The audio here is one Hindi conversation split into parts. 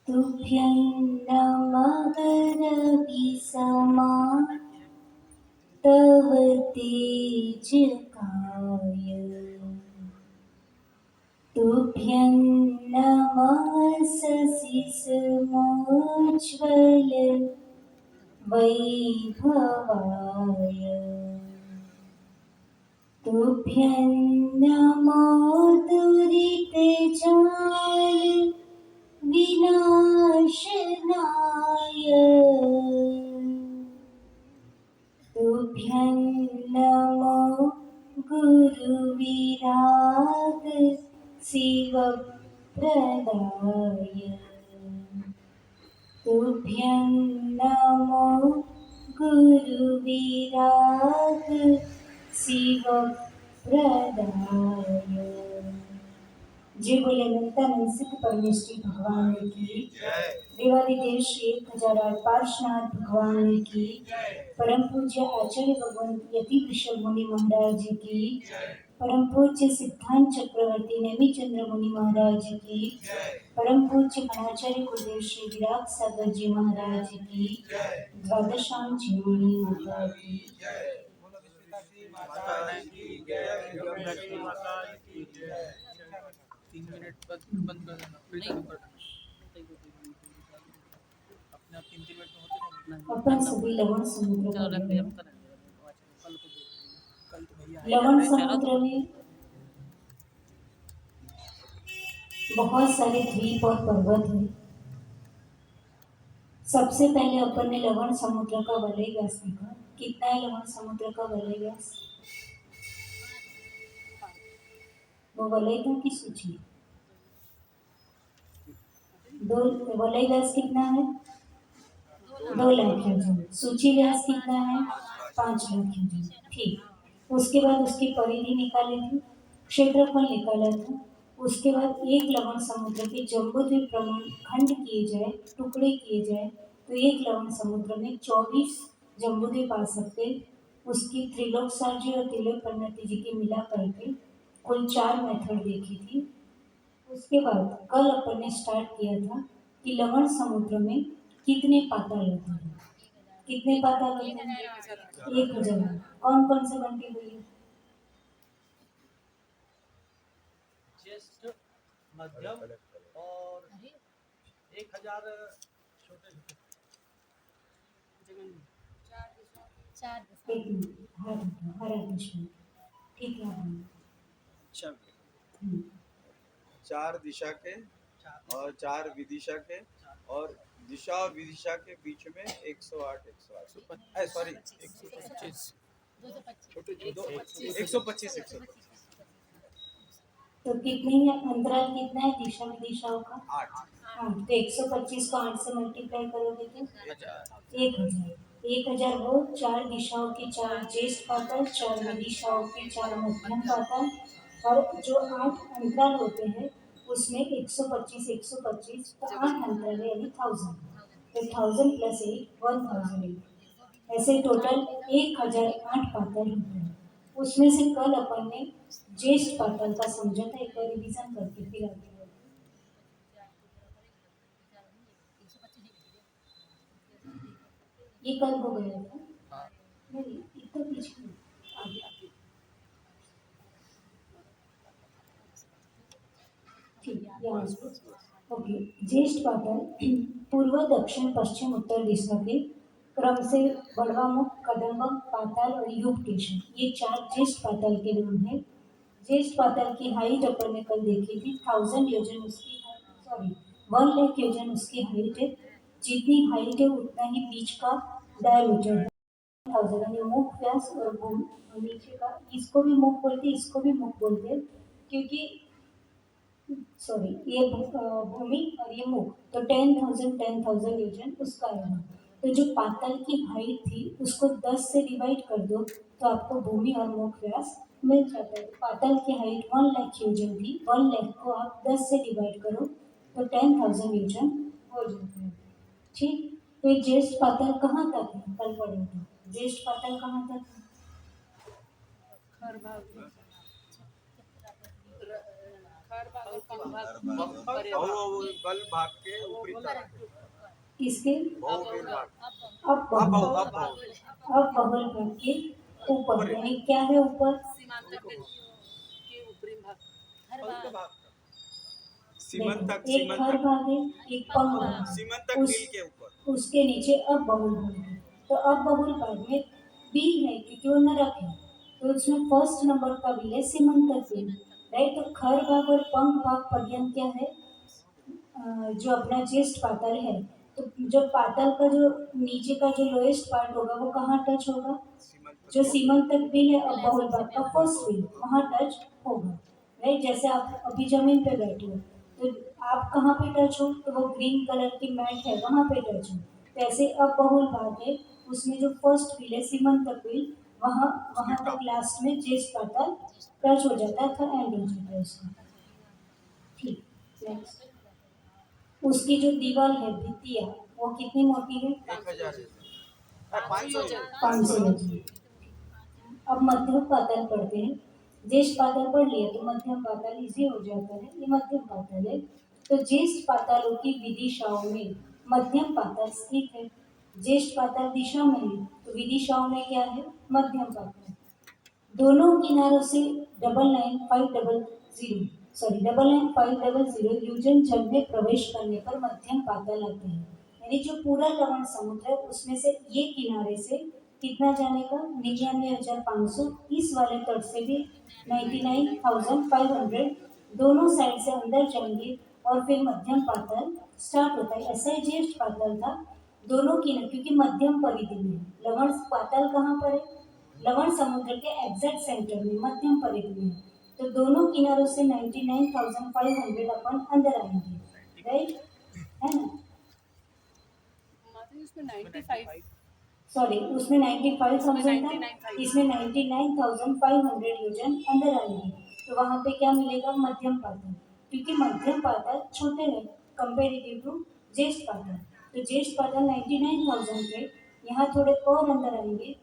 तुभ्यं नमः रविसमा तव तेजकाय। तुभ्यं नमः शशिसमोज्ज्वल वैभवाय। तुभ्यं नमो दुरितजाल विनाशनाय। तुभ्यं नमो गुरुविराग शिवप्रदाय। तुभ्यं नमो गुरुविराग शिवप्रदाय। जय बोले अनंतानंद सिद्ध परमेश्वरी भगवान की, देवादिदेव श्री 1008 पार्श्वनाथ भगवान की, परम पूज्य आचार्य भगवान यति वृषभ मुनि महाराज की, परम पूज्य सिद्धांत चक्रवर्ती नेमी चंद्र मुनि महाराज की, परम पूज्य मनाचार्य गुरुदेव श्री विराग सागर जी महाराज की, द्वादशाम चिन्मणि माता की, बंद कर देना, फिर चालू कर देना। अपने आप 3 मिनट में होते रहेंगे। अपन सभी लवण समुद्र चलो में रख गए। दिया, पता नहीं कल तो भैया लवण समुद्र में बहुत सारे द्वीप और पर्वत हैं। सबसे पहले अपन ने लवण समुद्र का वलय व्यास देखा। कितना है लवण समुद्र का वलय व्यास? वो वलय था कि सूची? दो। वलय व्यास कितना है? 2 लाख योजन। सूची व्यास कितना है? 5 लाख योजन। ठीक। उसके बाद उसकी परिधि निकाली थी, क्षेत्रफल निकाला था। उसके बाद एक लवण समुद्र के जम्बूद्वीप प्रमाण खंड किए जाए, टुकड़े किए जाए, तो एक लवण समुद्र में 24 जम्बूद्वीप आ सकते। उसकी त्रिलोक साजी और तिलक पन्नती जी की मिला करके कुल 4 मेथड देखी थी। उसके बाद कल अपन ने स्टार्ट किया था कि लवण समुद्र में कितने पाताल होते हैं। कितने पाताल होते हैं? 1000। कौन कौन से बनती हुई है? ज्येष्ठ, मध्यम और 1000 छोटे छोटे। एक मिनट, हर दिशा। ठीक है। अच्छा, 4 दिशा के और 4 विदिशा के और दिशा और विदिशा के बीच में 108 सॉरी 125 छोटे 125 तो कितनी है अंतराल? कितना है दिशा में दिशाओं का? 8। हाँ, तो 125 को 8 से मल्टीप्लाई करोगे तो 1000। 1000 वो 4 दिशाओं के 4 ज्येष्ठ पाताल, 4 दिशाओं के 4 मध्यम पाताल, और जो 8 अंतराल होते हैं उसमें 125 125, तो 8 अंतराल यानी 1000। तो 1000 प्लस 8 1008। ऐसे टोटल 1008 पाताल होते हैं। उसमें से कल अपन ने ज्येष्ठ पाताल का समझा था। एक बार रिवीजन करके फिर आगे बढ़ते। ये कल हो गया था? नहीं, इतना पीछे आगे आगे। ठीक है, ओके। ज्येष्ठ पाताल पूर्व दक्षिण पश्चिम उत्तर दिशा के क्रम से बड़वामुख, कदम्बक पाताल और युग केशन, ये 4 ज्येष्ठ पाताल के नाम है। ज्येष्ठ पाताल की हाइट अपन ने कल देखी थी 1000 योजन उसकी, सॉरी 1 लाख योजन उसकी हाइट है। जितनी हाइट है उतना ही बीच का डायमीटर है 1000, यानी मुख व्यास और नीचे का, इसको भी मुख बोलते, इसको भी मुख बोलते, क्योंकि सॉरी ये भूमि और ये मुख, तो 10,000 योजन उसका है। तो जो पाताल की हाइट थी उसको 10 से डिवाइड कर दो तो आपको भूमि और मुख व्यास मिल जाता है। पाताल की हाइट 1 लाख योजन थी, 1 लाख को आप 10 से डिवाइड करो तो 10,000 योजन हो जाता है। ठीक। तो ये ज्येष्ठ पाताल कहाँ तक है? कल पढ़े थे। ज्येष्ठ पाताल कहाँ तक है? बम्पर के वो बल भाग के ऊपरी तरफ किसके बहु भाग अब बबल भाग के ऊपर, यानी क्या है ऊपर? उसके भाग सीमंतक देखो, एक हर भाग है, एक पंख भाग है। सीमंतक उस बिल के ऊपर उसके नीचे अब बहुल भाग है। तो अब बहुल भाग में बिल है क्योंकि वो नरक है, तो उसमें फर्स्ट नंबर का बिल है सीमंतक बिल, राइट। तो खर भाग और पंख भाग पर्यंत क्या है? जो अपना चेस्ट पातल है, तो जो पातल का जो नीचे का जो लोएस्ट पार्ट होगा वो कहाँ टच होगा? जो सीमंतक बिल है अब बहुल भाग का फर्स्ट बिल, वहाँ टच होगा, राइट। जैसे आप अभी जमीन पे बैठे हो, तो आप कहाँ पे टच हो? तो वो ग्रीन कलर की मैट है वहाँ पे टच हो। तो ऐसे अब बहुल भाग है, उसमें जो फर्स्ट बिल है सीमंतक बिल, वहाँ वहाँ तक लास्ट में चेस्ट पातल टच हो जाता है, फिर एंड हो जाता है उसका। ठीक, नेक्स्ट। उसकी जो दीवार है भित्तिया, वो कितनी मोटी है? 1000 500 500 इंच। अब मध्यम पातल पढ़ते हैं। ज्येष्ठ पातल पढ़ लिए तो मध्यम पातल इजी हो जाता है, ये मध्यम पातल है। तो ज्येष्ठ पातलों की विदिशाओं में मध्यम पातल स्थित है। ज्येष्ठ पातल दिशा में है, तो विदिशाओं में क्या है? मध्यम पातल। दोनों किनारों से 99500 यूजन जल में प्रवेश करने पर मध्यम पातल आते हैं। यानी जो पूरा लवण समुद्र है उसमें से ये किनारे से कितना जाने का? 99,500। इस वाले तट से भी 99,500, दोनों साइड से अंदर जाएंगे और फिर मध्यम पातल स्टार्ट होता है। ऐसा ही ज्येष्ठ पातल था, दोनों किनारे, क्योंकि मध्यम परिधि में लवण पातल कहाँ पर है? लवण समुद्र के एग्जैक्ट सेंटर में, मध्यम परिधि में। तो दोनों किनारों से 99,500 अपन अंदर आएंगे, राइट, है ना? सॉरी, उसमें 95,000 था, इसमें 99,500 यूजन अंदर आएंगे। तो वहां पे क्या मिलेगा? मध्यम पातल, क्योंकि मध्यम पातल छोटे हैं कंपेरेटिव टू ज्येष्ठ पातल। तो ज्येष्ठ पातल 99,000 थे, यहाँ थोड़े और अंदर आएंगे,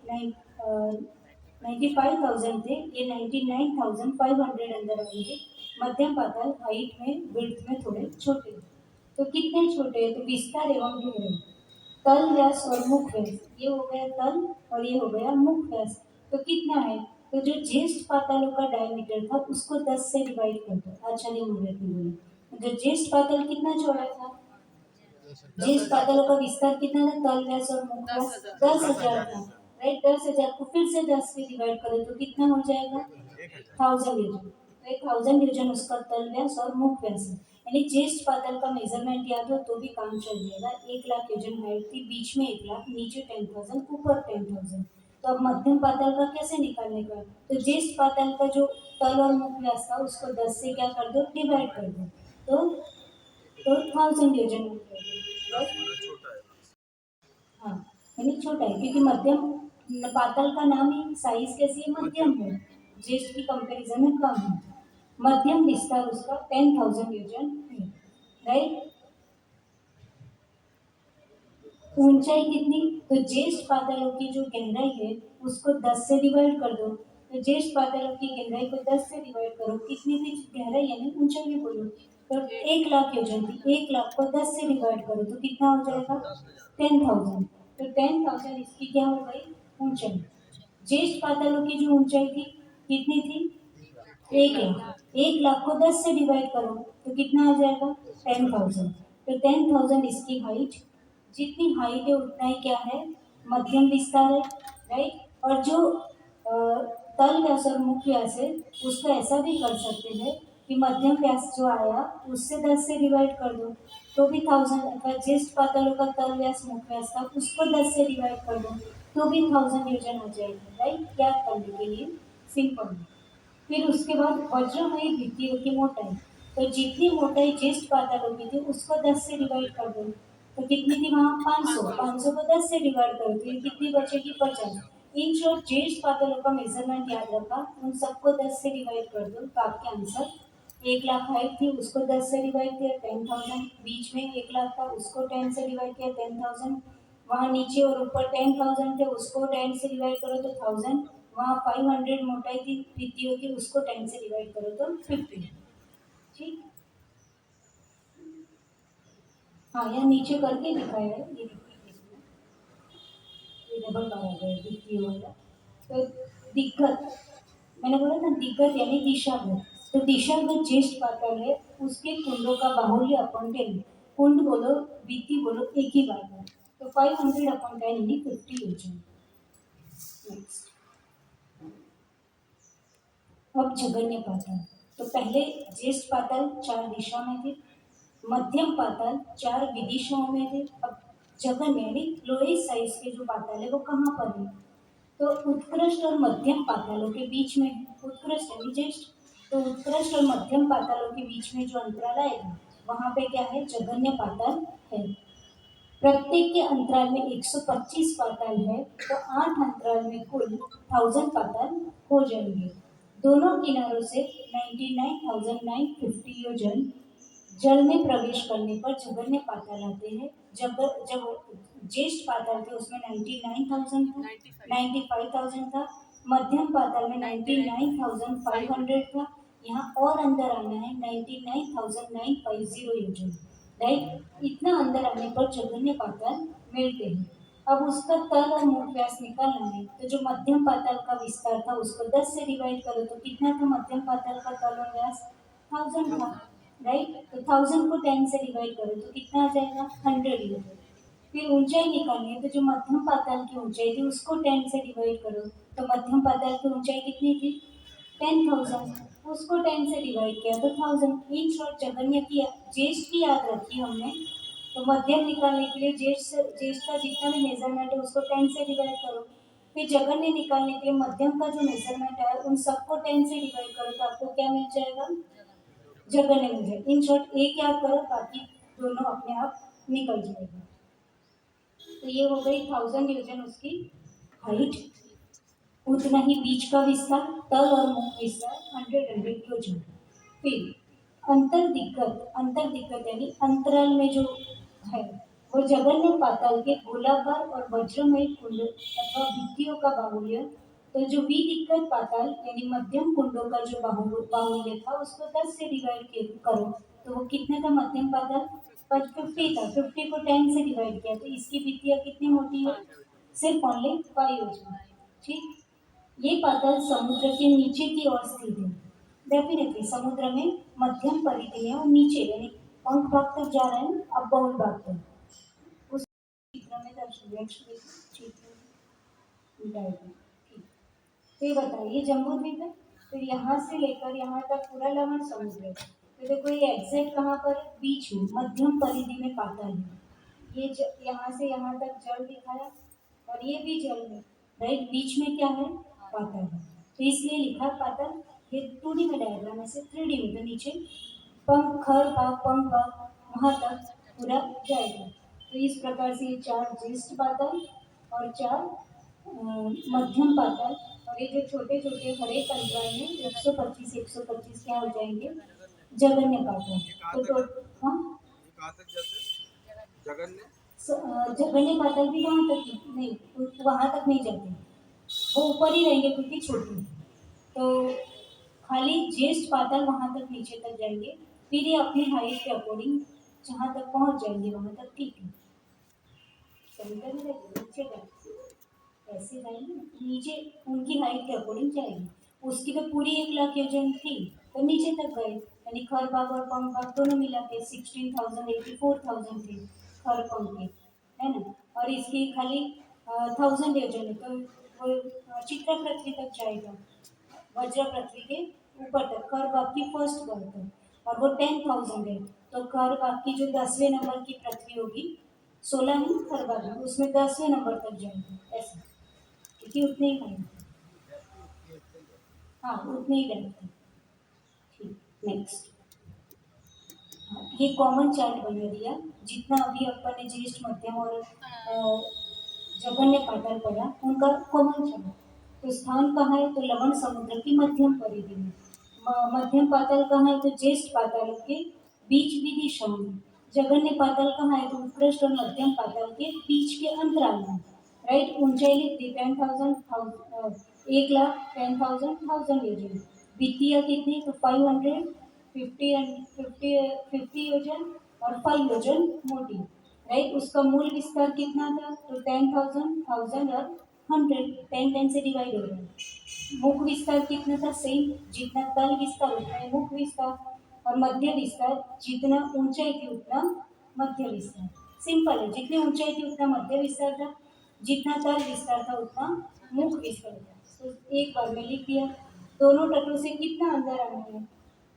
95,000 थे, ये 99,500 अंदर आएंगे। मध्यम पातल हाइट में, विड्थ में थोड़े छोटे हैं। तो कितने छोटे हैं? तो विस्तार एवं गहराई, तल व्यास और मुख व्यास, ये हो गया तल और ये हो गया मुख व्यास। तो कितना है? तो जो ज्येष्ठ पातलों का डायमीटर था उसको 10 से डिवाइड कर दो। अच्छा नहीं हो रहा बोले, जो ज्येष्ठ पातल कितना चौड़ा था? ज्येष्ठ पातलों का विस्तार कितना था? तल व्यास और मुख व्यास 10,000 था, राइट। 10,000 को फिर से 10 से डिवाइड करो तो कितना हो जाएगा? 1000 यूजन, राइट। 1000 यूजन उसका तल व्यास और मुख व्यास है। यानी ज्येष्ठ पातल का मेजरमेंट याद हो तो भी काम चल जाएगा। 1,00,000 यूजन हाइट थी, बीच में 1,00,000, नीचे 10,000, ऊपर 10,000। तो अब मध्यम पातल का कैसे निकालने का? तो ज्येष्ठ पातल का जो तल और मुख व्यास था उसको 10 से क्या कर दो? डिवाइड कर दो। तो 1000 यूजन हो जाएगा, राइट। हाँ, यानी छोटा है क्योंकि मध्यम पातल का नाम ही साइज कैसी है? मध्यम है, ज्येष्ठ की कंपैरिजन में कम है। मध्यम विस्तार उसका 10,000 यूजन है, राइट। ऊंचाई कितनी? तो ज्येष्ठ पातलों की जो गहराई है उसको 10 से डिवाइड कर दो। तो ज्येष्ठ पातलों की गहराई को 10 से डिवाइड करो, कितनी थी गहराई, यानी ऊंचाई भी बोलो। तो 1,00,000 यूजन थी, 1,00,000 को 10 से डिवाइड करो तो कितना हो जाएगा? 10,000। तो 10,000 इसकी क्या हो गई? ऊंचाई। ज्येष्ठ पातलों की जो ऊंचाई थी कितनी थी? 1,00,000। 1,00,000 को 10 से डिवाइड करो तो कितना आ जाएगा? 10,000। तो 10,000 इसकी हाइट, जितनी हाइट है उतना ही क्या है? मध्यम विस्तार है, राइट। और जो तल व्यास और मुख व्यास है उसको ऐसा भी कर सकते हैं कि मध्यम व्यास जो आया उससे 10 से डिवाइड कर दो तो भी 1000। अगर ज्येष्ठ पातलों का तल व्यास मुख व्यास था उसको 10 से डिवाइड कर दो तो भी 1000 यूजन आ जाएगा, राइट। ज्ञात करने के लिए सिंपल। फिर उसके बाद वज्रमयी भित्तियों की मोटाई, तो जितनी मोटाई ज्येष्ठ पातलों की थी उसको 10 से डिवाइड कर दो तो कितनी थी वहाँ? 500। 500 को 10 से डिवाइड करो तो ये कितनी बचेगी? 50। इन शॉर्ट ज्येष्ठ पातलों का मेजरमेंट याद रखा, उन सबको 10 से डिवाइड कर दो तो आपके आंसर 1,00,000 हाइट थी उसको 10 से डिवाइड किया 10,000, बीच में 1,00,000 था उसको 10 से डिवाइड किया 10,000, वहाँ नीचे और ऊपर 10,000 थे उसको 10 से डिवाइड करो तो 1000, वहाँ 500 मोटाई थी भित्तियों की उसको 10 से डिवाइड करो तो 50। ठीक, हाँ, यहाँ नीचे करके दिखाया है, ये देखिए इसमें, ये डबल बार आ गया द्वितीय वाला। तो दिक्कत, मैंने बोला ना दिक्कत यानी दिशागत, तो दिशागत ज्येष्ठ पाताल है, उसके कुंडों का बाहुल्य अपन 10, कुंड बोलो वीति बोलो एक ही बात है, तो 500 अपन 10 यानी 50 हो जाए। नेक्स्ट, अब जगन्य पाताल, तो पहले ज्येष्ठ पाताल 4 दिशा में थे, मध्यम पाताल 4 विदिशाओं में थे, अब जगन्य यानी लोएस्ट साइज के जो पाताल है वो कहाँ पर है, तो उत्कृष्ट और मध्यम पातालों के बीच में है। उत्कृष्ट यानी ज्येष्ठ, तो उत्कृष्ट और मध्यम पातालों के बीच में जो अंतराल आएगा वहाँ पे क्या है, जगन्य पाताल है। प्रत्येक के अंतराल में 125 पाताल है, तो 8 अंतराल में कुल 1000 पाताल हो जाएंगे। दोनों किनारों से 99,950 योजन जल में प्रवेश करने पर जगन्य पाताल आते हैं। जब जब ज्येष्ठ पाताल थे उसमें 99,000 था, 95,000 था, मध्यम पाताल में 99,500 था, यहाँ और अंदर आना है 99,950 योजन, राइट। इतना अंदर आने पर जगन्य पाताल मिलते हैं। अब उसका तल और मुख व्यास निकालना है, तो जो मध्यम पाताल का विस्तार था उसको 10 से डिवाइड करो तो कितना था मध्यम पाताल का तल और व्यास, 1000 था, राइट। तो 1000 को 10 से डिवाइड करो तो कितना आ जाएगा, 100 ही होगा। फिर ऊंचाई निकालनी है, तो जो मध्यम पाताल की ऊंचाई थी उसको 10 से डिवाइड करो, तो मध्यम पाताल की ऊंचाई कितनी थी, 10,000, उसको 10 से डिवाइड किया तो 1000। इन शॉर्ट जगन्य की ज्येष्ठ की याद रखी हमने, तो मध्यम निकालने के लिए ज्येष्ठ का जितना भी मेजरमेंट है उसको 10 से डिवाइड करो, फिर जगन्य निकालने के लिए मध्यम का जो मेजरमेंट है उन सबको 10 से डिवाइड करो तो आपको क्या मिल जाएगा, जगन्य मिल जाएगा। इन शॉर्ट एक याद करो, बाकी दोनों अपने आप निकल जाएगा। तो ये हो गई 1000 योजन उसकी हाइट, उतना ही बीच का विस्तार, तल और मुख विस्तार 100 योजन। फिर अंतर दिक्कत यानी अंतराल में जो है वो जगन्य पाताल के गोलाकार और वज्रमय कुंड अथवा भित्तियों का बाहुल्य, तो जो विदिक्कत पाताल यानी मध्यम कुंडों का जो बाहुल्य था उसको 10 से डिवाइड करो, तो वो कितने था मध्यम पाताल, 50 था, 50 को 10 से डिवाइड किया तो इसकी भित्तियाँ कितनी मोटी है, सिर्फ ओनली 5 योजन, ठीक। ये पाताल समुद्र के नीचे की ओर स्थित है, डेफिनेटली समुद्र में मध्यम परिधि में और नीचे यानी पंख भाग तक जा रहे हैं, अब बहुल भाग तक उस चित्र में दर्शन, नेक्स्ट चित्र डायग्राम, ठीक। तो ये बताइए जम्बू द्वीप है, तो यहाँ से लेकर यहाँ तक पूरा लवण समुद्र है, तो देखो ये एग्जैक्ट कहाँ पर है? बीच में मध्यम परिधि में पाताल है, ये यहाँ से यहाँ तक जल दिखाया और ये भी जल है, राइट, बीच में क्या है, पाताल है, तो इसलिए लिखा पाताल। ये 2D में डायग्राम है, से 3D में, तो नीचे पंख भाग वहाँ तक पूरा जाएगा। तो इस प्रकार से ये 4 ज्येष्ठ पाताल और 4 मध्यम पाताल, और ये जो छोटे छोटे हर एक अंतराल में 125 क्या हो जाएंगे, जगन्य पाताल। तो हाँ, ये कहाँ तक जाते हैं? जगन्य जगन्य पाताल भी वहाँ तक नहीं, वहाँ तक नहीं जाते, वो ऊपर ही रहेंगे क्योंकि छोटे, तो खाली ज्येष्ठ पाताल वहाँ तक नीचे तक जाएंगे, फिर ये अपनी हाइट के अकॉर्डिंग जहाँ तक पहुँच जाएंगे वहाँ तक, ठीक है। सेंटर में देखो नीचे जाए, ऐसे जाएंगे नीचे, उनकी हाइट के अकॉर्डिंग जाएगी, उसकी तो पूरी 1,00,000 योजन थी तो नीचे तक गए, यानी खर भाग और पंख भाग दोनों मिला के 16,000 84,000 थे खर पंख के, है ना, और इसकी खाली 1000 योजन है, तो वो चित्र पृथ्वी तक जाएगा, वज्र पृथ्वी के ऊपर तक, कर भाग की फर्स्ट बर्थ है और वो 10,000 है, तो कर भाग की जो 10वें नंबर की पृथ्वी होगी, 16 है ना कर भाग में, उसमें 10वें नंबर तक जाएंगे ऐसा, क्योंकि उतने ही है, हाँ उतने ही रहते हैं, ठीक। नेक्स्ट, ये कॉमन चार्ट बना दिया, जितना अभी अपन ने ज्येष्ठ मध्यम और जगन्य पाताल पढ़ा उनका कॉमन चार्ट। तो स्थान कहाँ है, तो लवण समुद्र की मध्यम परिधि में, मध्यम पाताल कहाँ है, तो ज्येष्ठ पाताल के बीच भी दिशाओं में, जगन्य पाताल कहाँ है, तो उत्कृष्ट और मध्यम पाताल के बीच के अंतराल में, राइट। ऊंचाई लिख दी 10,000, 1,10,000 योजन, वित्तीय कितनी, तो 500 50 50 50 योजन, और 5 योजन मोटी, राइट। उसका मूल विस्तार कितना था, तो 10,000, 1000 और 100, 10 से डिवाइड हो रहा है। मुख विस्तार कितना था, सेम, जितना तल विस्तार उतना है मुख विस्तार, और मध्य विस्तार जितना ऊंचाई थी उतना मध्य विस्तार। सिंपल है, जितनी ऊंचाई थी उतना मध्य विस्तार था, जितना तल विस्तार था उतना मुख विस्तार था। तो एक बार में लिख दिया। दोनों तटों से कितना अंदर आना है,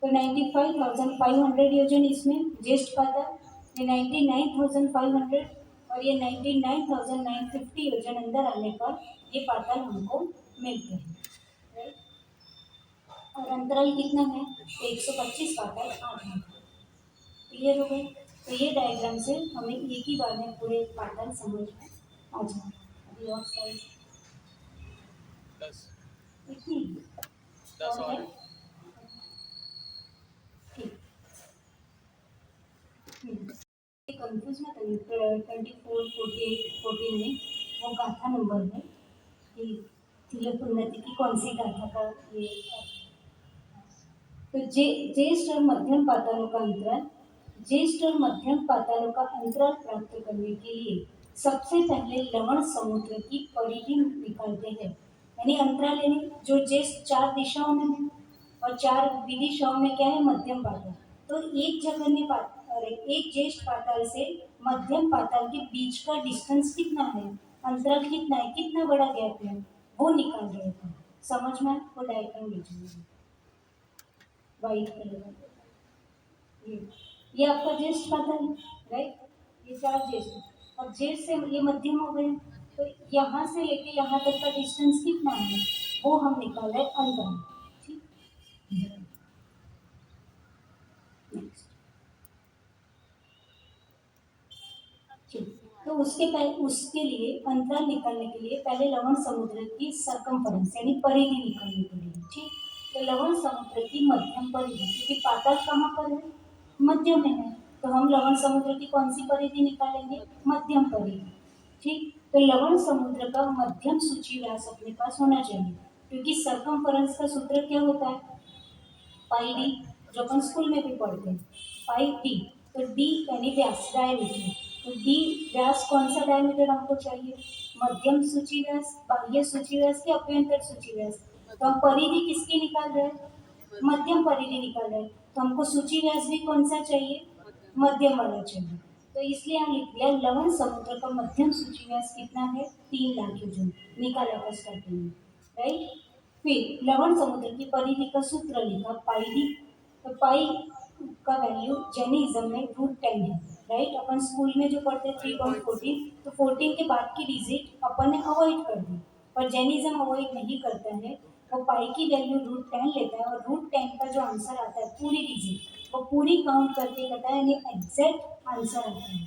तो 95,500 योजन इसमें ज्येष्ठ पाताल, ये 99,500 और ये 99,950 योजन अंदर आने पर ये पाताल हमको मिलते हैं, राइट। और अंतराल कितना है, 125 पाताल 8 मीटर। क्लियर हो गए। तो ये डायग्राम से हमें एक ही बार में पूरे पाताल समझ में आ जाए। अभी और साइज 10 इतनी 10 और और है, है। ठीक। कंफ्यूज मत होइए, 24, 48, 14 में वो गाथा नंबर है कि तिलक उन्नति की कौन सी गाथा का ये है। तो ज्येष्ठ और मध्यम पातालों का अंतराल, ज्येष्ठ और मध्यम पातालों का अंतराल प्राप्त करने के लिए सबसे पहले लवण समुद्र की परिधि निकालते हैं। यानी अंतराल, यानी जो ज्येष्ठ 4 दिशाओं में है और 4 विदिशाओं में क्या है, मध्यम पाताल। तो एक जगन्य पाताल, अरे एक ज्येष्ठ पाताल से मध्यम पाताल के बीच का डिस्टेंस कितना है, अंतराल कितना है, कितना बड़ा गैप है, वो निकाल रहे थे। समझ में आया? वो डायग्राम लीजिए वाइट कलर का। ये आपका ज्येष्ठ पाताल है, राइट। ये 4 ज्येष्ठ, अब ज्येष्ठ से ये मध्यम हो गए, तो यहाँ से लेके यहाँ तक का डिस्टेंस कितना है, वो हम निकाल रहे हैं अंतराल, ठीक। नेक्स्ट, ठीक। तो उसके लिए अंतराल निकालने के लिए पहले लवण समुद्र की सरकमफेरेंस यानी परिधि निकालनी पड़ेगी, ठीक। तो लवण समुद्र की मध्यम परिधि, क्योंकि पाताल कहाँ पर है, मध्य में है, तो हम लवण समुद्र की कौन सी परिधि निकालेंगे, मध्यम परिधि, ठीक। तो लवण समुद्र का मध्यम सूची व्यास अपने पास होना चाहिए, क्योंकि सरकमफेरेंस का सूत्र क्या होता है, पाई डी, जो अपन स्कूल में भी पढ़ते हैं, पाई डी। तो डी यानी व्यास, डायमीटर। तो डी व्यास, कौन सा डायमीटर हमको चाहिए, मध्यम सूची व्यास, बाह्य सूची व्यास की अभ्यंतर सूची व्यास। तो हम परिधि किसकी निकाल रहे हैं, मध्यम परिधि निकाल रहे हैं, तो हमको सूची व्यास भी कौन सा चाहिए, मध्यम वाला चाहिए। तो इसलिए हम लिख दिया लवण समुद्र का मध्यम सूची व्यास कितना है, 3,00,000 योजन, निकाला था स्टार्टिंग में, राइट। फिर लवण समुद्र की परिधि का सूत्र लिखा, पाई डी। तो पाई का वैल्यू जैनिज्म में √10 है, राइट। अपन स्कूल में जो पढ़ते हैं 3.14, तो 14 के बाद की डिजिट अपन ने अवॉइड कर दी, पर जैनिज्म अवॉइड नहीं करता है, वो पाई की वैल्यू √10 लेता है, और √10 का जो आंसर आता है पूरी डिजिट वो पूरी काउंट करके कहता है, यानी एग्जैक्ट आंसर आता है,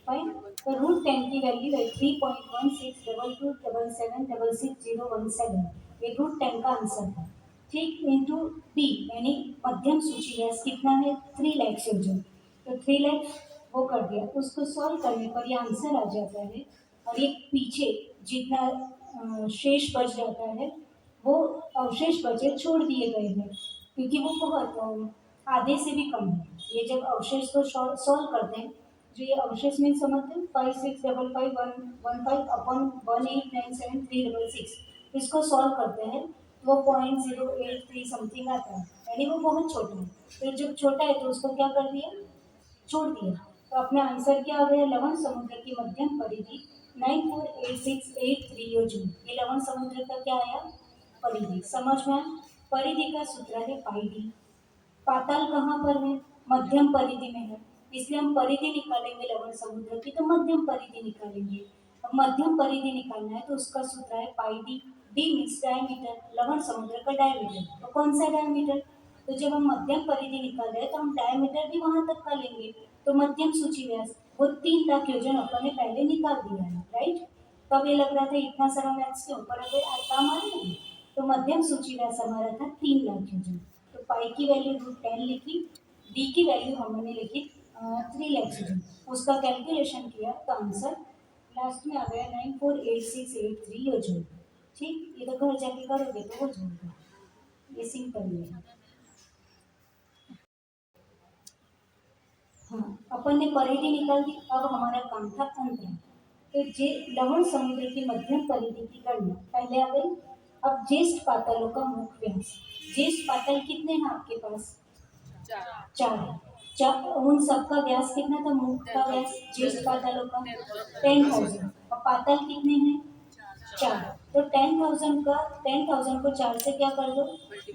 फाइन। तो √10 की वैल्यू है 3.162277776017, ये √10 का आंसर था, ठीक। इंटू डी यानी मध्यम सूची व्यास कितना है, 3,00,000 योजन। तो 3,00,000 वो कर दिया, उसको सॉल्व करने पर ये आंसर आ जाता है, और ये पीछे जितना शेष बच जाता है, वो अवशेष बचे छोड़ दिए गए हैं, क्योंकि वो बहुत आधे से भी कम है। ये जब अवशेष को सॉल्व करते हैं, जो ये अवशेष में समझते हैं 565511 इसको सॉल्व करते हैं, तो वो 0.083 समथिंग आता है, यानी वो बहुत छोटा है। तो जब छोटा है तो उसको क्या कर दिया, छोड़ दिया। तो अपना आंसर क्या आ गया, लवण समुद्र की मध्यम परिधि 948683 योजन। ये लवण समुद्र का क्या आया, परिधि। समझ में आया? परिधि का सूत्र है पाई डी। पाताल कहाँ पर है, मध्यम परिधि में है, इसलिए हम परिधि निकालेंगे लवण समुद्र की, तो मध्यम परिधि निकालेंगे। अब मध्यम परिधि निकालना है तो उसका सूत्र है पाई डी। डी मीन्स डायमीटर, लवण समुद्र का डायमीटर, तो कौन सा डायमीटर, तो जब हम मध्यम परिधि निकाल रहे हैं तो हम डायमीटर भी वहां तक का लेंगे, तो मध्यम सूची व्यास वो 3,00,000 योजन अपन ने पहले निकाल दिया है, राइट। तब ये लग रहा था इतना सारा मैथ्स के ऊपर अगर काम आ रहा है, तो मध्यम सूची व्यास हमारा था 3,00,000 योजन। तो पाई की वैल्यू √10 लिखी, डी की वैल्यू हमने लिखी 3,00,000 योजन। उसका कैलकुलेशन किया तो आंसर लास्ट में आ गया 948683 योजन, ठीक। ये तो घर जाके करोगे तो हो जाएगा, ये सिंपल है। हाँ, अपन ने परिधि निकाल दी। अब हमारा काम था अंतराल। तो जे लवण समुद्र की मध्यम परिधि की गणना पहले आ गई। अब ज्येष्ठ पातालों का मुख व्यास। ज्येष्ठ पाताल कितने हैं आपके पास? चार है। चार, उन सबका व्यास कितना था? मुख का व्यास ज्येष्ठ पातालों का 10,000। और पाताल कितने हैं? चार। तो 10,000 का 10,000 को चार से क्या कर दो?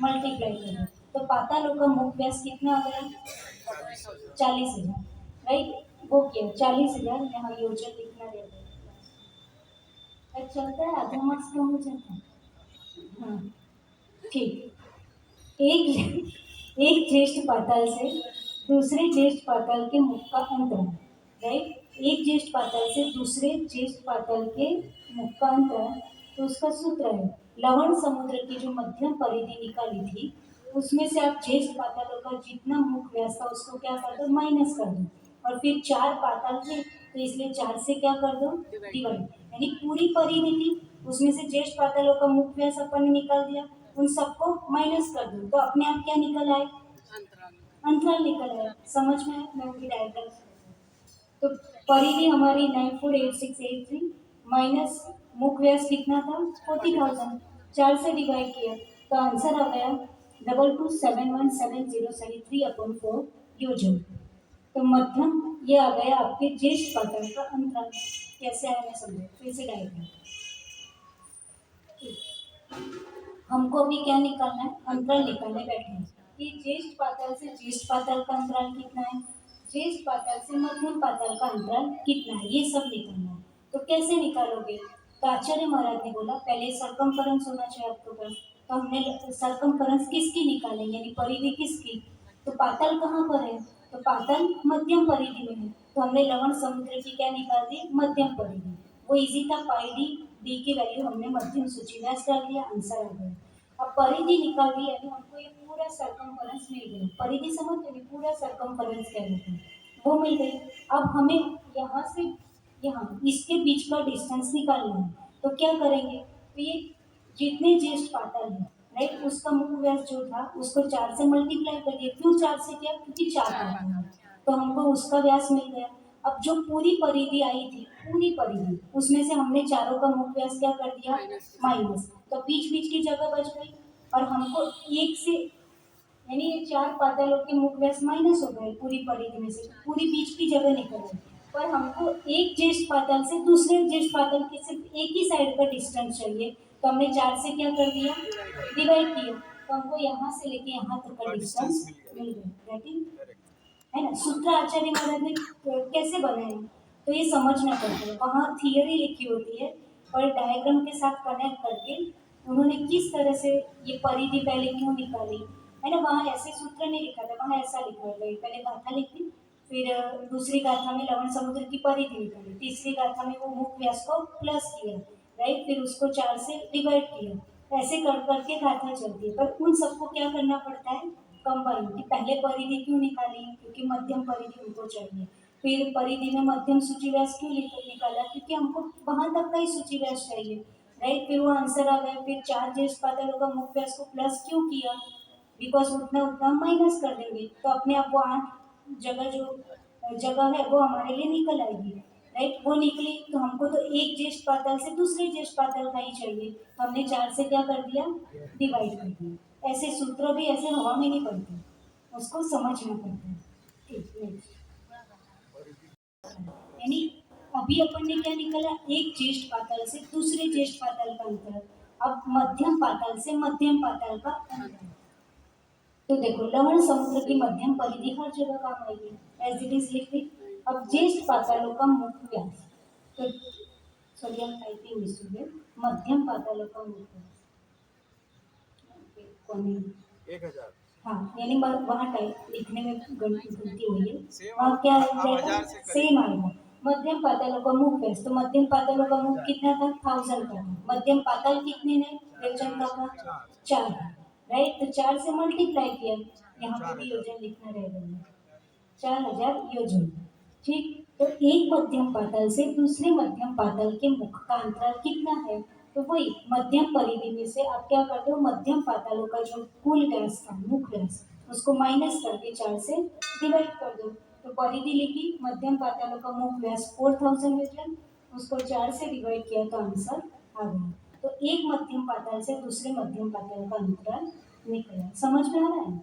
मल्टीप्लाई कर दो। तो पातालों का मुख व्यास कितना आ गया? 40,000। राइट, वो किया 40,000। यहाँ योजन लिखना रहता है, चलता है, आधा मार्क्स कम हो जाता है। हाँ, ठीक। एक एक ज्येष्ठ पाताल से दूसरे ज्येष्ठ पाताल के मुख का अंतराल। राइट, एक ज्येष्ठ पाताल से दूसरे ज्येष्ठ पाताल के मुख का अंतराल। तो उसका सूत्र है, लवण समुद्र की जो मध्यम परिधि निकाली थी उसमें से आप ज्येष्ठ पातालों का जितना मुख व्यास था उसको क्या कर दो? माइनस कर दो। और फिर चार पाताल थे तो इसलिए चार से क्या कर दो? डिवाइड। यानी पूरी परिधि थी, उसमें से ज्येष्ठ पातालों का मुख व्यास अपन ने निकाल दिया, उन सबको माइनस कर दो तो अपने आप क्या निकल आए? अंतराल निकल आए। समझ में आया? मैं उनकी डायग्राम। तो परिधि हमारी 948683 माइनस मुख व्यास कितना था? 40,000। चार से डिवाइड किया तो आंसर आ गया 22717073/4 योजन। तो मध्यम ये आ गया आपके ज्येष्ठ पाताल का अंतराल। कैसे आया मैं समझो, फिर से डायग्राम। हमको अभी क्या निकालना है? अंतराल निकालने बैठे हैं कि ज्येष्ठ पाताल से ज्येष्ठ पाताल का अंतराल कितना है, ज्येष्ठ पाताल से मध्यम पाताल का अंतराल कितना है, ये सब निकालना है। तो कैसे निकालोगे? तो आचार्य महाराज ने बोला पहले सरकमफेरेंस होना चाहिए आपके पास। तो हमने सरकमफेरेंस किसकी निकालेंगे, यानी परिधि किसकी? तो पाताल कहाँ पर है? तो पाताल मध्यम परिधि में है, तो हमने लवण समुद्र की क्या निकाल दी? मध्यम परिधि। वो इजी था, पाई डी डी की वैल्यू हमने मध्यम सूची में डाल दिया, आंसर आ गया। अब परिधि निकाल दी यानी हमको ये पूरा सरकमफेरेंस मिल गया। परिधि समझ गए? पूरा सरकमफेरेंस कहलाता है, वो मिल गई। अब हमें यहाँ से यहाँ इसके बीच का डिस्टेंस निकालना है। तो क्या करेंगे? तो ये जितने ज्येष्ठ पाताल है, राइट, उसका मुख व्यास जो था उसको चार से मल्टीप्लाई करिए। क्यों चार से किया? क्योंकि चार पाताल है, तो हमको उसका व्यास मिल गया। अब जो पूरी परिधि आई थी, पूरी परिधि, उसमें से हमने चारों का मुख व्यास क्या कर दिया? माइनस। तो बीच बीच की जगह बच गई। और हमको एक से, यानी ये चार पातालों के मुख व्यास माइनस हो गए पूरी परिधि में से, पूरी बीच की जगह निकल गई। पर हमको एक ज्येष्ठ पाताल से दूसरे ज्येष्ठ पाताल के सिर्फ एक ही साइड का डिस्टेंस चाहिए, तो हमने चार से क्या कर दिया? डिवाइड किया। तो हमको यहाँ से लेके यहाँ तक का डिस्टेंस मिल गया। राइट, है ना? सूत्र आचार्य महाराज ने कैसे बनाए, तो ये समझना पड़ता है। वहाँ थियरी लिखी होती है और डायग्राम के साथ कनेक्ट करके उन्होंने किस तरह से ये परिधि पहले क्यों निकाली, है ना? वहाँ ऐसे सूत्र नहीं लिखा था, वहाँ ऐसा लिखा है, पहले गाथा लिखी, फिर दूसरी गाथा में लवण समुद्र की परिधि निकाली, तीसरी गाथा में वो मुख व्यास को प्लस किया, राइट, फिर उसको चार से डिवाइड किया। ऐसे कर करके गाथा चलती है। पर उन सबको क्या करना पड़ता है? कंबाइन। कि पहले परिधि क्यों निकाली? क्योंकि मध्यम परिधि हमको चाहिए। फिर परिधि में मध्यम सूची व्यास क्यों निकाला? क्योंकि हमको वहां तक का ही सूची व्यास चाहिए, राइट। फिर वो आंसर आ गया। फिर चार ज्येष्ठ पातालों का मुख व्यास को प्लस क्यों किया? बिकॉज उतना उतना माइनस कर देंगे तो अपने आप वो आठ जगह जो जगह है वो हमारे लिए निकल आएगी, राइट। वो निकली तो हमको तो एक ज्येष्ठ पाताल से दूसरे ज्येष्ठ पाताल का ही चाहिए, तो हमने चार से क्या कर दिया? डिवाइड कर दिया। ऐसे सूत्र भी ऐसे हवा में नहीं पड़ते, उसको समझना पड़ता है। ठीक, नेक्स्ट। यानी अभी अपन ने क्या निकाला? एक ज्येष्ठ पाताल से दूसरे ज्येष्ठ पाताल का अंतर। अब मध्यम पाताल से मध्यम पाताल का अंतर। तो देखो, लवण समुद्र की मध्यम परिधि हर जगह काम आएगी, एज इट इज लिख दी। अब ज्येष्ठ पातालों का मुख व्यास, तो sorry I am typing mistake, मध्यम पातालों का मुख व्यास कौन है? 1,000 हाँ, यानी वहाँ टाइप लिखने में गलती हुई है। सेम वहाँ क्या आप है? 1000 से सेम आएगा। मध्यम पातालों का मुख व्यास, तो मध्यम पातालों का मुख कितना था? 1000 का था। मध्यम पाताल कितने हैं? व्यंजन का चार, राइट। तो चार से मल्टीप्लाई किया, यहाँ पे भी योजन लिखना रहेगा, 4,000 योजन। ठीक, तो एक मध्यम पाताल से दूसरे मध्यम पाताल के मुख का अंतराल कितना है? तो वही मध्यम परिधि में से आप क्या कर दो? मध्यम पातालों का जो कुल व्यास था, मुख व्यास, उसको माइनस करके चार से डिवाइड कर दो। तो परिधि लिखी, मध्यम पातालों का मुख व्यास 4000 योजन, उसको 4 से डिवाइड किया तो आंसर आ गया। तो एक मध्यम पाताल से दूसरे मध्यम पाताल का अंतराल निकला। समझ में आ रहा है?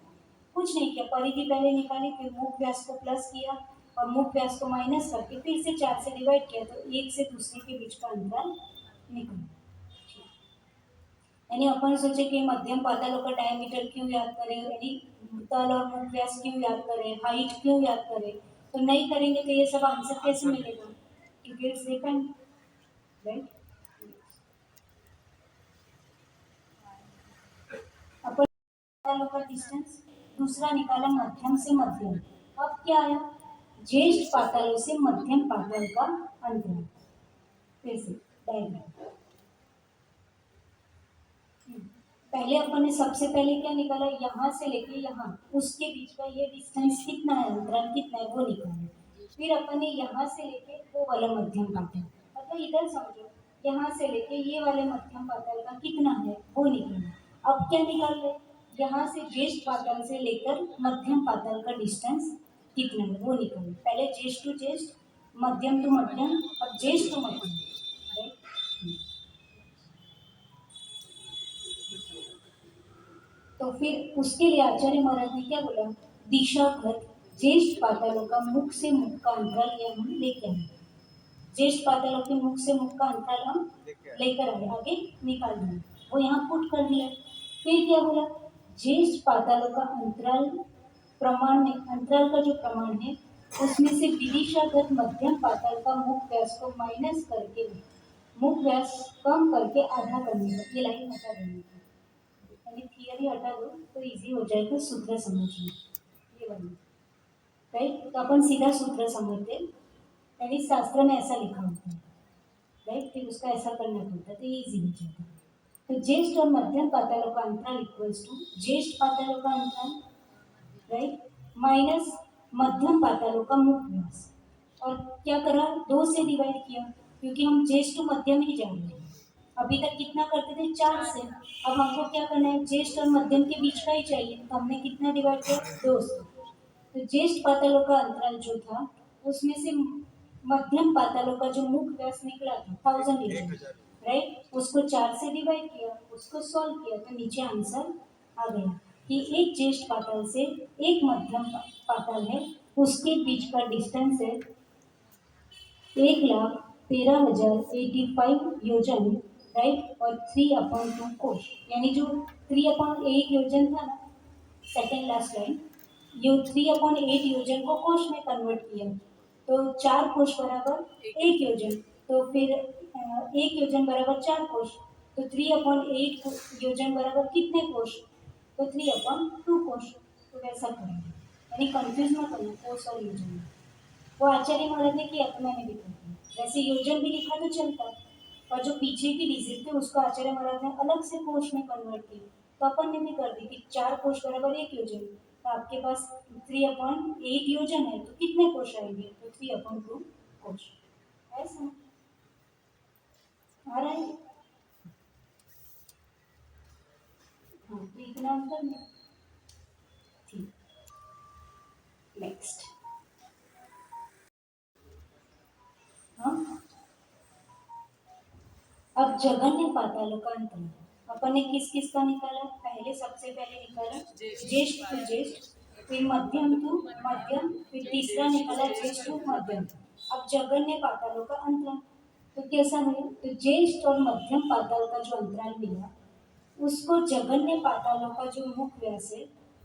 कुछ नहीं किया, परिधि पहले निकाली, फिर मुख व्यास को प्लस किया और मुख व्यास को माइनस करके फिर से 4 से डिवाइड किया तो एक से दूसरे के बीच का अंतराल निकला। यानी अपन सोचे कि मध्यम पातालों का डायमीटर क्यों याद करें, यानी तल और मुख व्यास क्यों याद करें, हाइट क्यों याद करें, तो नहीं करेंगे तो ये सब आंसर कैसे मिलेगा? क्योंकि इट्स डिपेंड, राइट? अपन पातालों का डिस्टेंस दूसरा निकाला मध्यम से मध्यम। अब क्या आया? ज्येष्ठ पातालों से मध्यम पाताल का अंतराल। फिर से डायग्राम। पहले अपन ने सबसे पहले क्या निकाला? यहाँ से लेके यहाँ उसके बीच का ये डिस्टेंस कितना है, अंतराल कितना है, वो निकाला। फिर अपन ने यहाँ से लेके वो वाला मध्यम पाताल, मतलब इधर समझो, यहाँ से लेके ये वाले मध्यम पाताल का कितना है वो निकाला। अब क्या निकाल रहे? यहाँ से ज्येष्ठ पाताल से लेकर मध्यम पाताल का डिस्टेंस कितना है वो निकालो। पहले ज्येष्ठ टू ज्येष्ठ, मध्यम टू मध्यम और ज्येष्ठ टू मध्यम, राइट? तो फिर उसके लिए आचार्य महाराज ने क्या बोला? दिशागत ज्येष्ठ पातालों का मुख से मुख का अंतराल ये हम लेके आए। ज्येष्ठ पातालों के मुख से मुख का अंतराल हम लेकर आए, आगे निकाल दिए, वो यहाँ पुट कर दिया। फिर क्या बोला? ज्येष्ठ पातालों का अंतराल प्रमाण में, अंतराल का जो प्रमाण है उसमें से विदिशागत मध्यम पाताल का मुख व्यास को माइनस करके, मुख व्यास कम करके आधा करने का, ये लाइन हटा देने का, यानी थियरी हटा दो तो इजी हो जाएगा सूत्र समझना, ये वाली, राइट? तो अपन सीधा सूत्र समझते, यानी शास्त्र में ऐसा लिखा होता है, राइट? फिर उसका ऐसा करना पड़ता है तो ये इजी हो जाता है। तो ज्येष्ठ और मध्यम पातालों का अंतराल इक्वल्स टू ज्येष्ठ पातालों का अंतराल, राइट, माइनस मध्यम पातालों का मुख व्यास। और क्या करा? 2 से डिवाइड किया, क्योंकि हम ज्येष्ठ मध्यम ही जान रहे हैं। अभी तक कितना करते थे? 4 से। अब हमको क्या करना है? ज्येष्ठ और मध्यम के बीच का ही चाहिए, तो हमने कितना डिवाइड किया? 2 से। तो ज्येष्ठ पातालों का अंतराल जो था उसमें से मध्यम पातालों का जो मुख व्यास निकला था 1000 लीटर, राइट, उसको 4 से डिवाइड किया, उसको सॉल्व किया तो नीचे आंसर आ गया कि एक ज्येष्ठ पाताल से एक मध्यम पाताल है उसके बीच का डिस्टेंस है 1,13,085 योजन, राइट, और 3/2 कोश, यानी जो 3/8 योजन था ना, सेकेंड लास्ट लाइन, ये 3/8 योजन को कोश में कन्वर्ट किया तो 4 कोश बराबर 1 योजन, तो फिर 1 योजन बराबर 4 कोश, तो 3/8 योजन बराबर कितने कोश? तो 3/2 कोश। तो वैसा करेंगे, यानी कंफ्यूज मत करना कोश और योजन में। वो आचार्य महाराज ने किया तो मैंने भी कर दिया। वैसे योजन भी लिखा तो चलता, पर जो पीछे की डिजिट थे उसको आचार्य महाराज ने अलग से कोश में कन्वर्ट किया, तो अपन ने भी कर दी कि 4 कोश बराबर 1 योजन, तो आपके पास 3/8 योजन है तो कितने कोश आएंगे? तो 3/2 कोश। ऐसा आ रहा है? हाँ, तो इतना अंतर में ठीक। नेक्स्ट, हाँ, अब जघन्य पातालों का अंतर अपन ने किस किस का निकाला? पहले सबसे पहले निकाला ज्येष्ठ टू ज्येष्ठ, फिर मध्यम टू मध्यम, फिर तीसरा निकाला ज्येष्ठ टू मध्यम। अब जघन्य पातालों का अंतराल तो कैसा है? तो ज्येष्ठ और मध्यम पाताल का जो अंतराल मिला उसको जघन्य पातालों का जो मुख व्यास है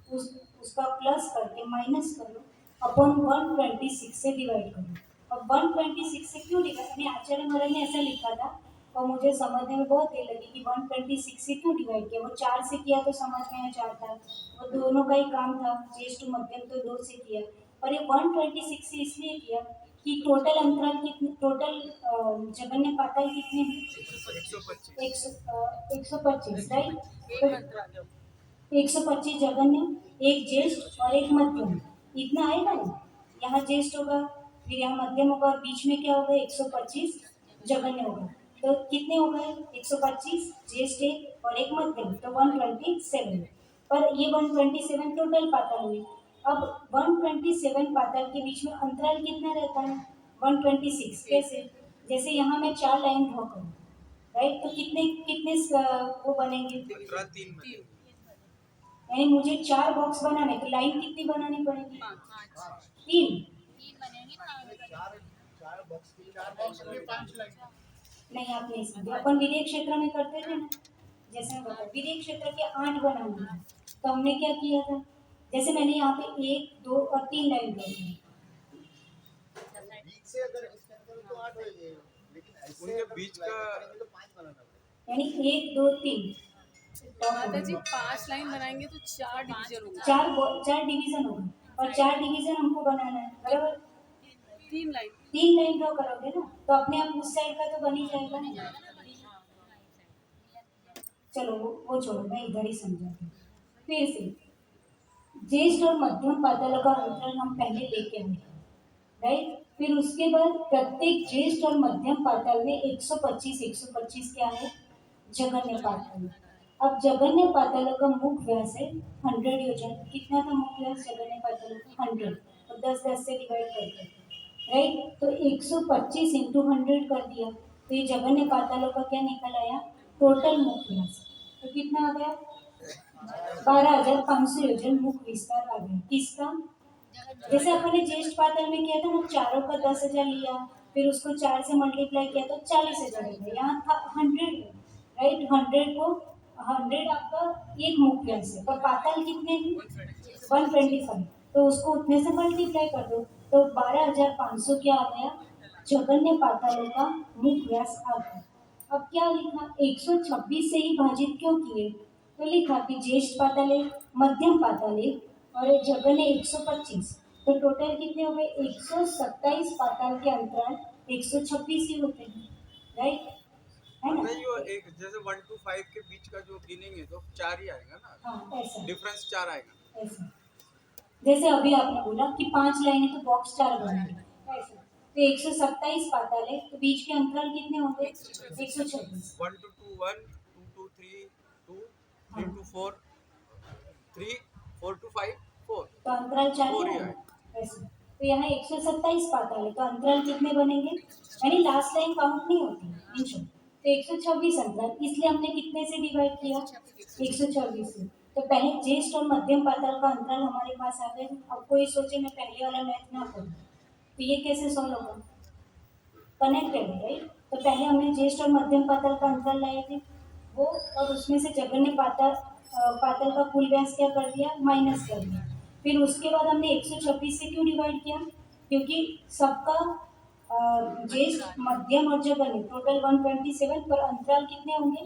उसका प्लस करके माइनस करो अपॉन 126 से डिवाइड करो। अब 126 से क्यों डिवाइड? मैंने आचार्य महाराज ने ऐसा लिखा था और मुझे समझने में बहुत देर लगी कि 126 से क्यों डिवाइड किया। वो 4 से किया तो समझ में आया 4 था, वो दोनों का ही काम था, ज्येष्ठ टू मध्यम तो 2 से किया, और ये 126 से इसलिए किया कि टोटल अंतराल कितने, टोटल जघन्य पाताल कितने हैं? 125, राइट? तो 125 जघन्य, एक ज्येष्ठ और एक मध्यम, इतना आएगा ना। यहाँ ज्येष्ठ होगा, फिर यहाँ मध्यम होगा और बीच में क्या होगा? 125 जघन्य होगा। तो कितने हो गए? 125 ज्येष्ठ एक और एक मध्यम, तो 127। पर ये 127 टोटल पाताल हुई। अब 127 पातल के बीच में अंतराल कितना रहता है? 126। कैसे? जैसे यहाँ मैं 4 लाइन ड्रॉ करूँ, राइट? तो कितने कितने वो बनेंगे? 15 3 में यानी मुझे 4 बॉक्स बनाने, तो लाइन कितनी बनानी पड़ेगी? 3। नहीं, आप नहीं समझे। अपन विधेय क्षेत्र में करते थे ना, जैसे मैं बताऊँ, विधेय क्षेत्र के 8 बनाने हैं, तो हमने क्या किया था? जैसे मैंने यहाँ पे 1 2 और 3 लाइन ड्रॉ की, बीच से अगर इसके अंदर तो 8 होएंगे, लेकिन ऐसे उनके अगर बीच लाइन का करेंगे तो 5 बनाना पड़ेगा। यानी 1 2 3 माता जी 5 लाइन बनाएंगे तो 4 डिवीजन होंगे। 4 डिवीजन होगा, और 4 डिवीजन हमको बनाना है, बराबर? 3 लाइन 3 लाइन ड्रॉ करोगे ना, तो अपने आप उस साइड का तो बन ही जाएगा ना। चलो वो छोड़ो, मैं इधर ही समझाती हूँ। फिर से ज्येष्ठ और मध्यम पातलों का अंतराल हम पहले लेके आए, राइट? फिर उसके बाद प्रत्येक ज्येष्ठ और मध्यम पातल में 125 क्या है? जघन्य पातल। अब जघन्य पातलों का मुख व्यास है 100 योजन। कितना था मुख व्यास जघन्य पातलों का? 100। तो 10 से डिवाइड करके, राइट? तो 125 इंटू 100 कर दिया, तो ये जघन्य पातलों का क्या निकल आया? टोटल मुख व्यास। तो कितना आ गया? 12,500 योजन मुख विस्तार आ गया। किसका? जैसे अपन ने ज्येष्ठ पातल में किया था ना, चारों का 10,000 लिया, फिर उसको 4 से मल्टीप्लाई किया तो 40,000 हो गया। यहाँ था 100, राइट? 100 को 100 आपका एक मुख व्यास है, पर पातल कितने हैं? 125, तो उसको उतने से मल्टीप्लाई कर दो, तो 12,500 क्या आ गया? जघन्य पातलों का मुख व्यास आ गया। अब क्या लिखा? 126 से ही भाजित क्यों किए? तो लिखा कि ज्येष्ठ पातल है, मध्यम पातल है, और एक जघन्य 125, तो टोटल कितने हो गए? 127 पातल के अंतराल 126 ही होते हैं, राइट? है ना? नहीं, वो एक जैसे 1 to 5 के बीच का जो गिनेंगे तो 4 ही आएगा ना, हाँ, ऐसा डिफरेंस 4 आएगा। ऐसा। जैसे अभी आपने बोला कि 5 लाइन है तो बॉक्स 4 बनेंगे, ऐसा। तो 127 पातल है, तो बीच के अंतराल कितने होंगे? 126। 1 to 2 1, 2 to 3 2, 3 हाँ, to 4 3, 4 to 5 4, तो अंतराल 4 4 ही ही आएगा, आएगा। ऐसा। तो यहाँ 127 पातल है, तो अंतराल कितने बनेंगे? यानी लास्ट लाइन काउंट नहीं होती, इन शॉर्ट। तो 126 अंतराल, इसलिए हमने कितने से डिवाइड किया? 126 से। तो पहले ज्येष्ठ और मध्यम पातल का अंतराल हमारे पास आ गए। अब कोई सोचे मैं पहले वाला मैथ ना करूँ, तो ये कैसे सॉल्व होगा? कनेक्टेड है, राइट? तो पहले हमने ज्येष्ठ और मध्यम पातल का अंतराल लाए थे वो, और उसमें से जघन्य पातल पातल का कुल व्यास क्या कर दिया? माइनस कर दिया। फिर उसके बाद हमने 126 से क्यों डिवाइड किया? क्योंकि सबका ज्येष्ठ मध्यम और जघन्य टोटल 127, पर अंतराल कितने होंगे?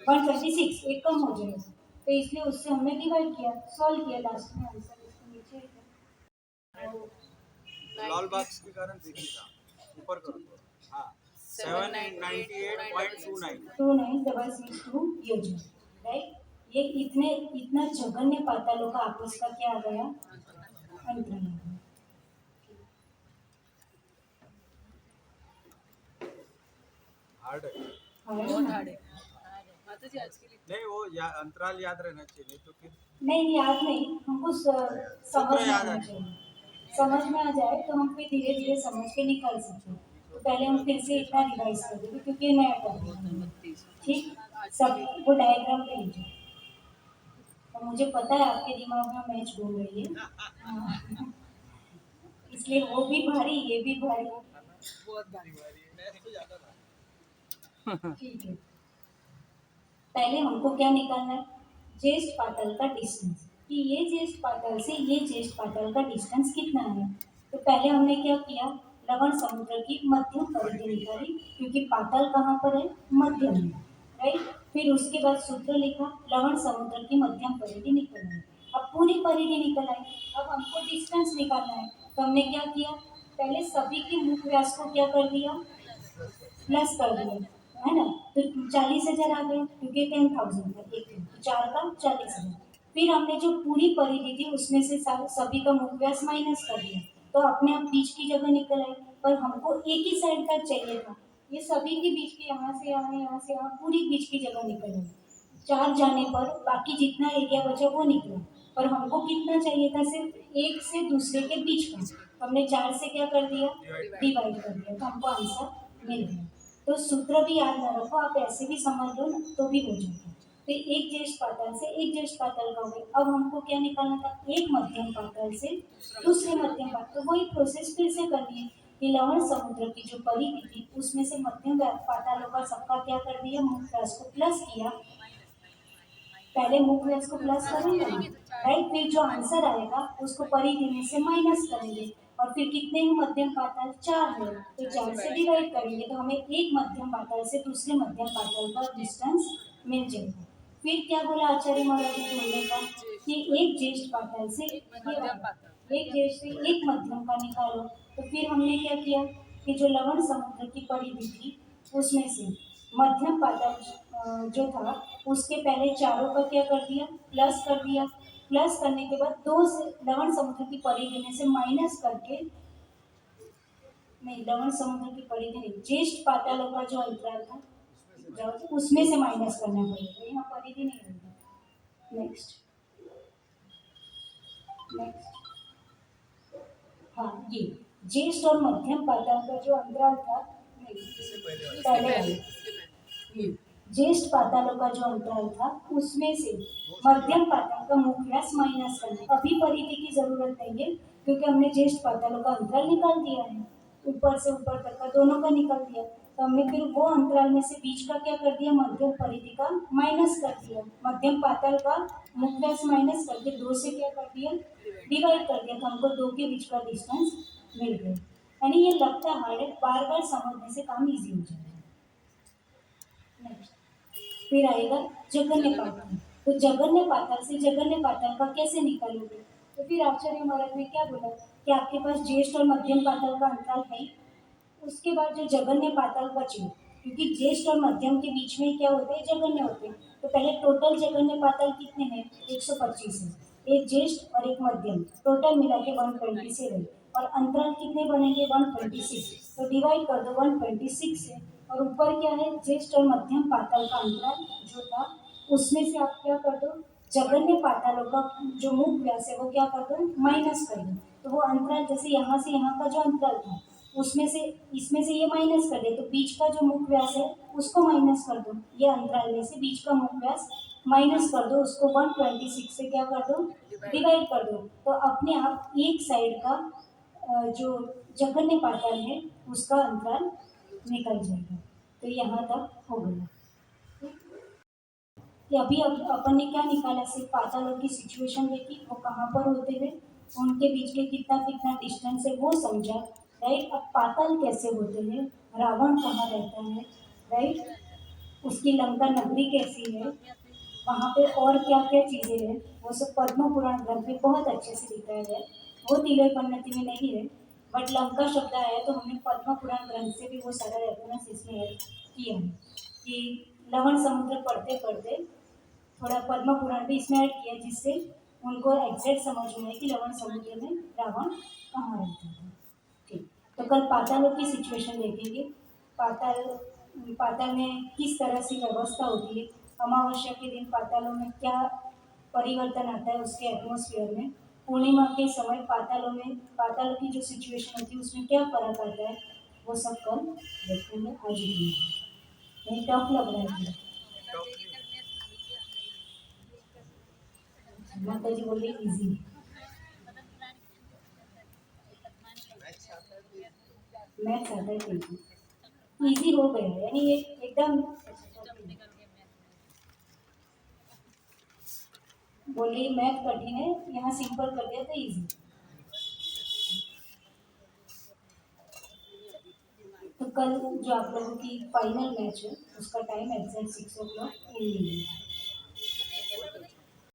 126, एक कम हो जाएगा, तो इसलिए उससे हमने डिवाइड किया, सॉल्व किया। लास्ट में आंसर इसके नीचे है। लाल बॉक्स के कारण दिखेगा, ऊपर करो थोड़ा। हाँ, 798.29 29,662 योजना, राइट? ये इतना जघन्य पातालों का आपस का क्या आ गया? अंतराल आ गया। हार्ड है। बहुत हार्ड है माता जी आज के लिए। नहीं, वो अंतराल याद रहना चाहिए, नहीं तो फिर नहीं, याद नहीं, हमको समझ में याद आना है। चाहिए। समझ में आ जाए तो हम फिर धीरे धीरे समझ के निकल सकते हैं। तो पहले हम फिर से इतना रिवाइज कर देंगे, क्योंकि ये नया टॉपिक है, ठीक? सब वो डायग्राम पे लीजिए। और मुझे पता है आपके दिमाग में मैच घूम रही है, हाँ। इसलिए वो भी भारी, ये भी भारी, बहुत भारी। ठीक है। पहले हमको क्या निकालना है? ज्येष्ठ पातल का डिस्टेंस, कि ये ज्येष्ठ पातल से ये ज्येष्ठ पातल का डिस्टेंस कितना है। तो पहले हमने क्या किया? लवण समुद्र की मध्यम परिधि निकाली, क्योंकि पातल कहाँ पर है? मध्य में, राइट? फिर उसके बाद सूत्र लिखा, लवण समुद्र की मध्यम परिधि निकल आई। अब पूरी परिधि निकल आई, अब हमको डिस्टेंस निकालना है। तो हमने क्या किया? पहले सभी के मुख व्यास को क्या कर दिया? प्लस कर दिया, है ना? तो 40,000 आ गए, क्योंकि 10,000 था एक दिन, तो 4 का 40,000। फिर हमने जो पूरी परिधि थी उसमें से सभी का मुख व्यास माइनस कर दिया, तो अपने आप बीच की जगह निकल आई। पर हमको एक ही साइड का चाहिए था, ये सभी के बीच की, यहाँ से यहाँ, यहाँ से यहाँ, पूरी बीच की जगह निकल आई। 4 जाने पर बाकी जितना एरिया बचा वो निकला, पर हमको कितना चाहिए था, सिर्फ एक से दूसरे के बीच का। तो हमने 4 से क्या कर दिया, डिवाइड कर दिया, तो हमको आंसर मिल गया। तो सूत्र भी याद ना रखो, आप ऐसे भी समझ लो ना तो भी हो जाएगा। तो एक ज्येष्ठ पातल से एक ज्येष्ठ पातल का हो गया। अब हमको क्या निकालना था, एक मध्यम पातल से दूसरे मध्यम पातल। तो वही प्रोसेस फिर से करनी है कि लवण समुद्र की जो परिधि थी उसमें से मध्यम पातालों का सबका क्या कर दिया, मुख्य व्यास को प्लस किया। पहले मुख्य व्यास को प्लस करेंगे ना, राइट। फिर जो आंसर आएगा उसको परिधि में से माइनस करेंगे। और फिर कितने हैं मध्यम पातल, 4 है, तो 4 से डिवाइड करेंगे तो हमें एक मध्यम पातल से दूसरे मध्यम पातल का डिस्टेंस मिल जाएगा। फिर क्या बोला आचार्य महाराज ने बोलने का, कि एक ज्येष्ठ पातल से एक ज्येष्ठ से एक मध्यम का निकालो। तो फिर हमने क्या किया कि जो लवण समुद्र की परिधि थी उसमें से मध्यम पातल जो था उसके पहले चारों का क्या कर दिया, प्लस कर दिया। प्लस करने के बाद दो से लवण समुद्र की परिधि में से माइनस करके, नहीं लवण समुद्र की परिधि नहीं, ज्येष्ठ पातालों का जो अंतराल था उसमें से माइनस करना पड़ेगा, यहाँ परिधि नहीं होगी। नेक्स्ट नेक्स्ट, हाँ ये ज्येष्ठ और मध्यम पाताल का जो अंतराल था, नहीं पहले वाले, ज्येष्ठ पातालों का जो अंतराल था उसमें से मध्यम पाताल का मुख्य व्यास माइनस करना। अभी परिधि की जरूरत नहीं है क्योंकि हमने ज्येष्ठ पातालों का अंतराल निकाल दिया है, ऊपर से ऊपर तक का दोनों का निकाल दिया। तो हमने फिर वो अंतराल में से बीच का क्या कर दिया, मध्यम परिधि का माइनस कर दिया, मध्यम पाताल का मुख्य व्यास माइनस करके 2 से क्या कर दिया, डिवाइड कर दिया। तो हमको 2 के बीच का डिस्टेंस मिल गया। यानी ये लगता हार्ड है, बार बार समझने से काम इजी हो जाएगा। नेक्स्ट, फिर आएगा जगन्य पातल। तो जगन्य पातल से जगन्य पातल का कैसे निकालोगे, तो फिर आचार्य महाराज ने क्या बोला कि आपके पास ज्येष्ठ और मध्यम पातल का अंतराल है, उसके बाद जो जगन्य पातल बचे, क्योंकि ज्येष्ठ और मध्यम के बीच में क्या होते हैं, जगन्य होते हैं। तो पहले टोटल जगन्य पातल कितने हैं, 125 है, एक ज्येष्ठ और एक मध्यम, टोटल मिला के 127। और अंतराल कितने बनेंगे, 126। तो डिवाइड कर दो 126 से। और ऊपर क्या है, ज्येष्ठ और मध्यम पातल का अंतराल जो था उसमें से आप क्या कर दो, जगन्य पातालों का जो मुख्य व्यास है वो क्या कर दो, माइनस कर दो। तो वो अंतराल जैसे यहाँ से यहाँ का जो अंतराल था उसमें से इसमें से ये माइनस कर दे, तो बीच का जो मुख्य व्यास है उसको माइनस कर दो। ये अंतराल में से बीच का मुख्य व्यास माइनस कर दो, उसको 126 से क्या कर दो, डिवाइड कर दो। तो अपने आप एक साइड का जो जगन्य पाताल है उसका अंतराल निकल जाएगा। तो यहाँ तक हो गया। कि अभी अपन ने क्या निकाला, सिर्फ पातालों की सिचुएशन देखी, वो कहाँ पर होते हैं, उनके बीच के कितना कितना डिस्टेंस है वो समझा, राइट। अब पाताल कैसे होते हैं, रावण कहाँ रहता है, राइट, उसकी लंका नगरी कैसी है, वहाँ पे और क्या क्या चीज़ें हैं, वो सब पद्म पुराण ग्रंथ में बहुत अच्छे से दिखाया है। वो तिलय पन्नति में नहीं है, बट लंका शब्द आया तो हमने पद्म पुराण ग्रंथ से भी वो सारा रेफरेंस इसमें ऐड किया है कि लवण समुद्र पढ़ते पढ़ते थोड़ा पद्म पुराण भी इसमें ऐड किया, जिससे उनको एग्जैक्ट समझ में आए कि लवण समुद्र में रावण कहाँ रहता था। ठीक, तो कल पातालों की सिचुएशन देखेंगे। पाताल पाताल में किस तरह से व्यवस्था होती है, अमावस्या के दिन पातालों में क्या परिवर्तन आता है उसके एटमोसफियर में, पूर्णिमा के समय पातालों की जो सिचुएशन होती है उसमें क्या फर्क आता है, वो सब कल देखेंगे। आज भी नहीं टफ लग रहा है, माता जी बोल रही इजी, मैथ्स आता है क्योंकि इजी हो गया है, यानी ये एकदम बोल रही मैथ कठिन है, यहाँ सिंपल कर दिया तो इजी। तो कल जो आप लोगों की फाइनल मैच है उसका टाइम एग्जैक्ट 6 o'clock इन